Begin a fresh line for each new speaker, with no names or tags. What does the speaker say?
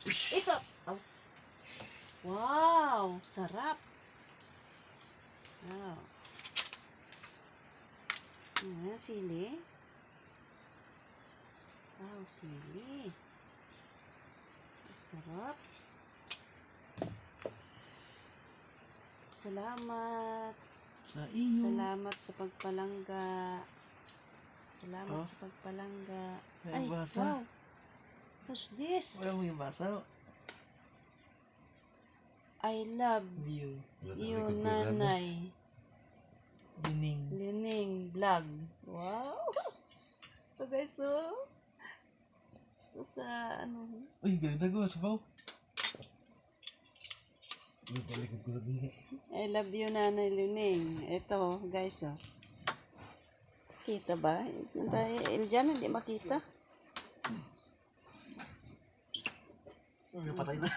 Ito. Oh. Wow, sarap. Wow. Sili. Wow, sili. Sarap. Salamat.
Sa iyo.
Salamat sa pagpalangga. Salamat sa pagpalangga.
May basa.
Wow. What's this?
Wala mo yung basa.
I love
View.
you, nanay.
Lining.
Lining vlog. Wow. Ito guys, oh. Ito sa, ano.
Uy, galing na gawa. Sabaw.
I love you, nanay Lining. Ito, guys, oh. Kita ba? Diyan, hindi makita.
Uy, patay na.